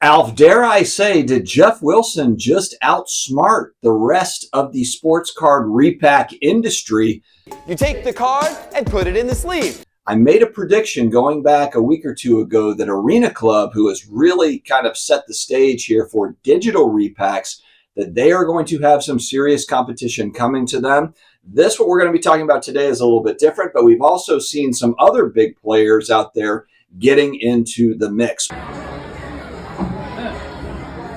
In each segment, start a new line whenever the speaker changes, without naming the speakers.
Alf, dare I say, did Geoff Wilson just outsmart the rest of the sports card repack industry?
You take the card and put it in the sleeve.
I made a prediction going back a week or two ago that Arena Club, who has really kind of set the stage here for digital repacks, that they are going to have some serious competition coming to them. This, what we're going to be talking about today, is a little bit different, but we've also seen some other big players out there getting into the mix.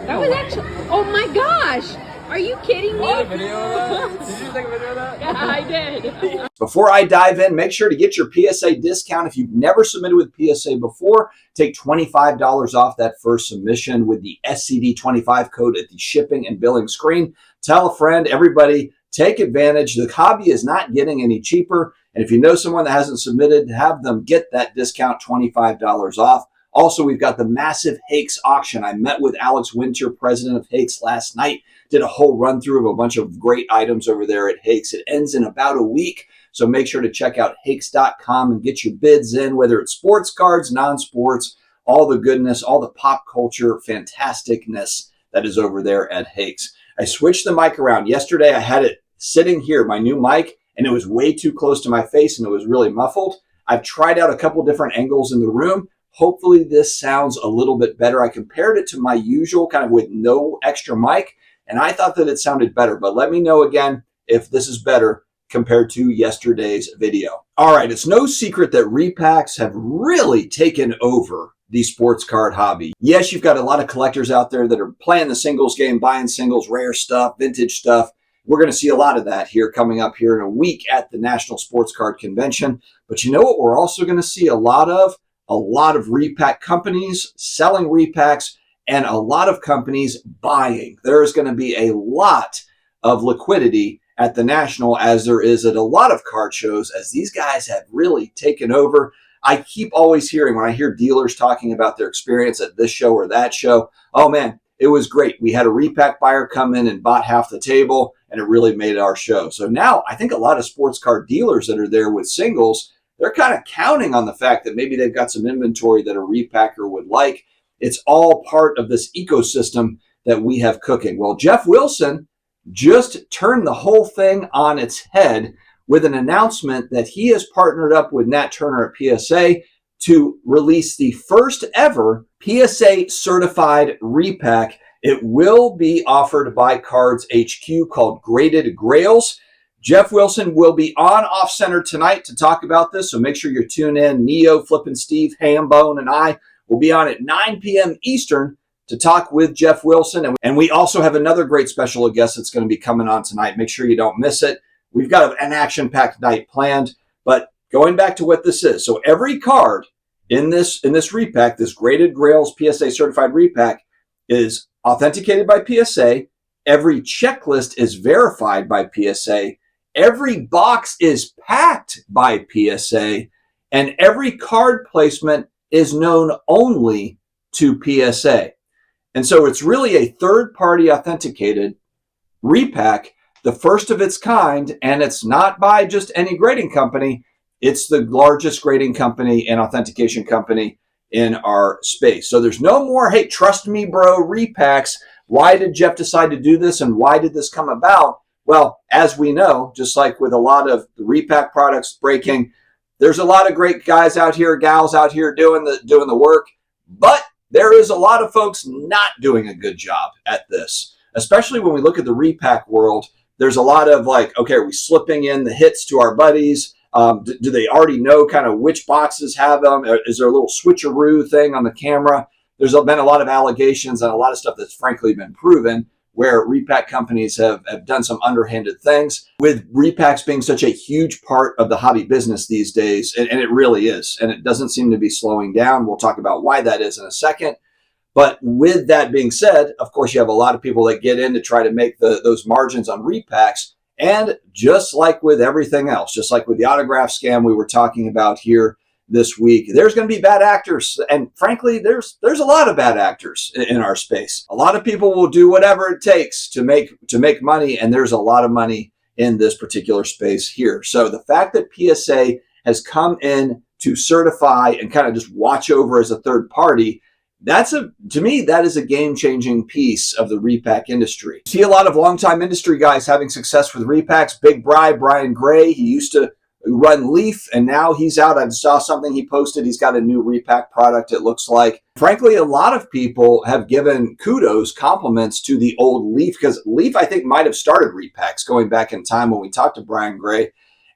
That was actually, oh my gosh, are you kidding me?
A video of that? Did you take a video of that?
Yeah, I did.
Before I dive in, make sure to get your PSA discount. If you've never submitted with PSA before, take $25 off that first submission with the SCD25 code at the shipping and billing screen. Tell a friend, everybody, take advantage. The hobby is not getting any cheaper. And if you know someone that hasn't submitted, have them get that discount, $25 off. Also, we've got the massive Hakes auction. I met with Alex Winter, president of Hakes, last night. Did a whole run through of a bunch of great items over there at Hakes. It ends in about a week, so make sure to check out Hakes.com and get your bids in, whether it's sports cards, non-sports, all the goodness, all the pop culture fantasticness that is over there at Hakes. I switched the mic around. Yesterday, I had it sitting here, my new mic, and it was way too close to my face, and it was really muffled. I've tried out a couple different angles in the room. Hopefully this sounds a little bit better. I compared it to my usual kind of with no extra mic, and I thought that it sounded better, but let me know again if this is better compared to yesterday's video. All right, it's no secret that repacks have really taken over the sports card hobby. Yes, you've got a lot of collectors out there that are playing the singles game, buying singles, rare stuff, vintage stuff. We're going to see a lot of that here coming up here in a week at the National Sports Card Convention. But you know what we're also going to see a lot of? A lot of repack companies selling repacks and a lot of companies buying. There is going to be a lot of liquidity at the National, as there is at a lot of card shows, as these guys have really taken over. I keep always hearing, when I hear dealers talking about their experience at this show or that show, oh man, it was great. We had a repack buyer come in and bought half the table, and it really made our show. So now I think a lot of sports card dealers that are there with singles, they're kind of counting on the fact that maybe they've got some inventory that a repacker would like. It's all part of this ecosystem that we have cooking. Well, Geoff Wilson just turned the whole thing on its head with an announcement that he has partnered up with Nat Turner at PSA to release the first ever PSA Certified Repack. It will be offered by Cards HQ, called Graded Grails. Geoff Wilson will be on Off Center tonight to talk about this, so make sure you're tuned in. Neo, Flippin' Steve, Hambone, and I will be on at 9 p.m. Eastern to talk with Geoff Wilson. And we also have another great special guest that's going to be coming on tonight. Make sure you don't miss it. We've got an action-packed night planned. But going back to what this is, so every card in this repack, this Graded Grails PSA Certified Repack, is authenticated by PSA. Every checklist is verified by PSA. Every box is packed by PSA, and every card placement is known only to PSA. And so it's really a third-party authenticated repack, the first of its kind, and it's not by just any grading company. It's the largest grading company and authentication company in our space. So there's no more, hey, trust me, bro, repacks. Why did Geoff decide to do this, and why did this come about? Well, as we know, just like with a lot of the repack products breaking, there's a lot of great guys out here, gals out here doing the work, but there is a lot of folks not doing a good job at this, especially when we look at the repack world. There's a lot of like, okay, are we slipping in the hits to our buddies? Do they already know kind of which boxes have them? Is there a little switcheroo thing on the camera? There's been a lot of allegations and a lot of stuff that's frankly been proven, where repack companies have done some underhanded things, with repacks being such a huge part of the hobby business these days. And it really is. And it doesn't seem to be slowing down. We'll talk about why that is in a second. But with that being said, of course, you have a lot of people that get in to try to make those margins on repacks. And just like with everything else, just like with the autograph scam we were talking about here this week, there's going to be bad actors. And frankly, there's a lot of bad actors in our space. A lot of people will do whatever it takes to make money, and there's a lot of money in this particular space here. So the fact that PSA has come in to certify and kind of just watch over as a third party to me, that is a game-changing piece of the repack industry. See a lot of longtime industry guys having success with repacks. Big Brian Gray, he used to run Leaf, and now he's out. I saw something he posted. He's got a new repack product, it looks like. Frankly, a lot of people have given kudos, compliments to the old Leaf, because Leaf, I think, might have started repacks going back in time when we talked to Brian Gray,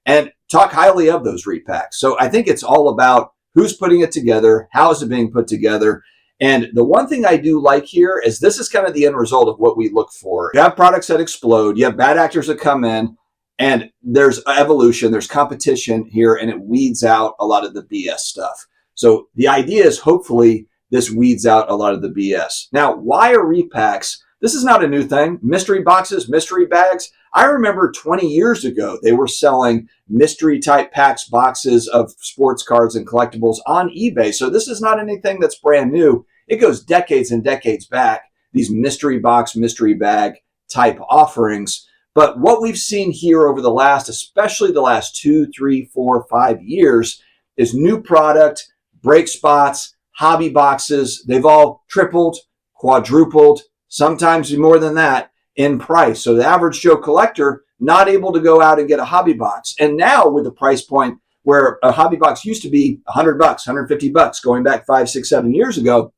and talk highly of those repacks. So I think it's all about who's putting it together, how is it being put together. And the one thing I do like here is this is kind of the end result of what we look for. You have products that explode, you have bad actors that come in, and there's evolution, there's competition here, and it weeds out a lot of the BS stuff. So the idea is hopefully this weeds out a lot of the BS. Now, why are repacks? This is not a new thing. Mystery boxes, mystery bags. I remember 20 years ago, they were selling mystery type packs, boxes of sports cards and collectibles on eBay. So this is not anything that's brand new. It goes decades and decades back, these mystery box, mystery bag type offerings. But what we've seen here over the last, especially the last 2, 3, 4, 5 years, is new product, break spots, hobby boxes. They've all tripled, quadrupled, sometimes more than that in price. So the average Joe collector not able to go out and get a hobby box. And now with the price point where a hobby box used to be $100, $150 going back 5, 6, 7 years ago,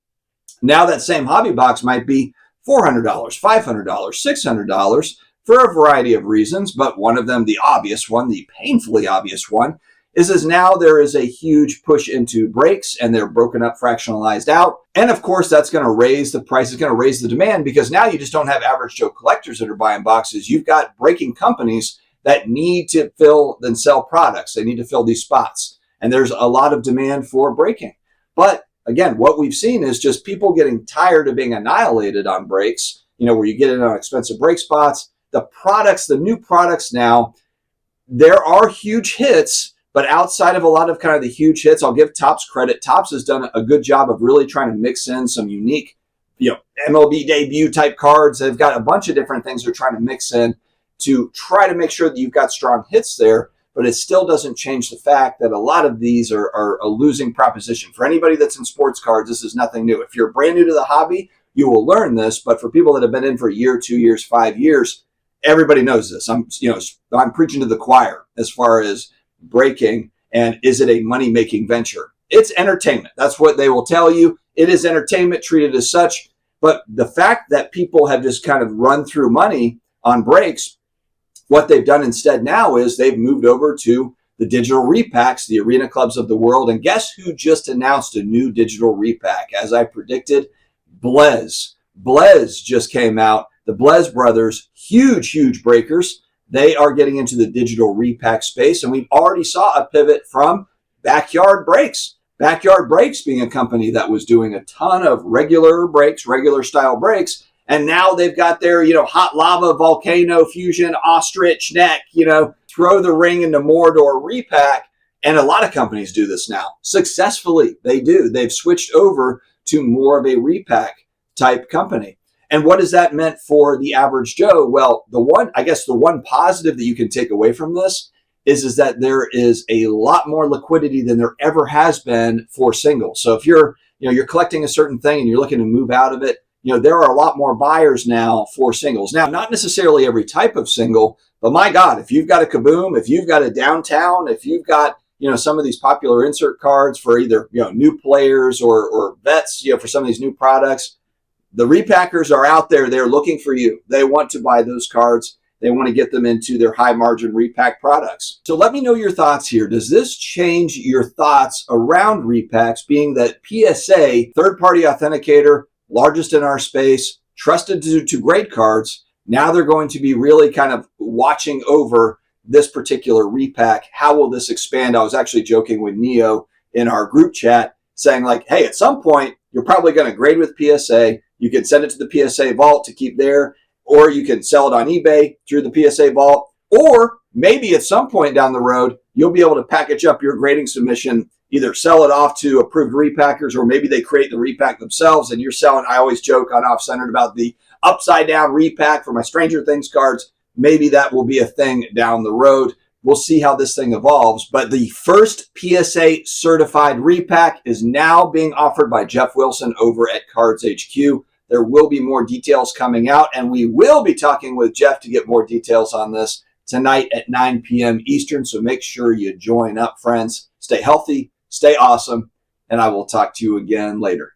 now that same hobby box might be $400, $500, $600 for a variety of reasons. But one of them, the obvious one, the painfully obvious one, is now there is a huge push into breaks, and they're broken up, fractionalized out. And of course, that's going to raise the price, it's going to raise the demand, because now you just don't have average Joe collectors that are buying boxes. You've got breaking companies that need to fill and sell products. They need to fill these spots. And there's a lot of demand for breaking. But again, what we've seen is just people getting tired of being annihilated on breaks, where you get in on expensive break spots. The products, the new products now, there are huge hits. But outside of a lot of kind of the huge hits, I'll give Topps credit. Topps has done a good job of really trying to mix in some unique, MLB debut type cards. They've got a bunch of different things they're trying to mix in to try to make sure that you've got strong hits there. But it still doesn't change the fact that a lot of these are a losing proposition. For anybody that's in sports cards, this is nothing new. If you're brand new to the hobby, you will learn this. But for people that have been in for a year, 2 years, 5 years, everybody knows this. I'm preaching to the choir as far as breaking, and is it a money-making venture? It's entertainment. That's what they will tell you. It is entertainment, treated as such. But the fact that people have just kind of run through money on breaks, what they've done instead now is they've moved over to the digital repacks, the arena clubs of the world. And guess who just announced a new digital repack? As I predicted, Blaze. Blaze just came out. The Blaze brothers, huge breakers. They are getting into the digital repack space, and we've already saw a pivot from Backyard Breaks. Backyard Breaks being a company that was doing a ton of regular breaks, regular style breaks, and now they've got their, hot lava, volcano, fusion, ostrich neck, throw the ring into Mordor repack. And a lot of companies do this now successfully. They do. They've switched over to more of a repack type company. And what has that meant for the average Joe? Well, the one positive that you can take away from this is that there is a lot more liquidity than there ever has been for singles. So if you're collecting a certain thing and you're looking to move out of it, there are a lot more buyers now for singles. Now, not necessarily every type of single, but my God, if you've got a Kaboom, if you've got a Downtown, if you've got, some of these popular insert cards for either, new players or vets, for some of these new products, the repackers are out there. They're looking for you. They want to buy those cards. They want to get them into their high margin repack products. So let me know your thoughts here. Does this change your thoughts around repacks, being that PSA, third-party authenticator, largest in our space, trusted to grade cards, now they're going to be really kind of watching over this particular repack. How will this expand? I was actually joking with Neo in our group chat saying like, hey, at some point, you're probably going to grade with PSA. You can send it to the PSA Vault to keep there, or you can sell it on eBay through the PSA Vault, or maybe at some point down the road, you'll be able to package up your grading submission, either sell it off to approved repackers, or maybe they create the repack themselves and you're selling. I always joke on Off-Centered about the upside down repack for my Stranger Things cards. Maybe that will be a thing down the road. We'll see how this thing evolves. But the first PSA certified repack is now being offered by Geoff Wilson over at Cards HQ. There will be more details coming out, and we will be talking with Geoff to get more details on this tonight at 9 p.m. Eastern. So make sure you join up, friends. Stay healthy, stay awesome, and I will talk to you again later.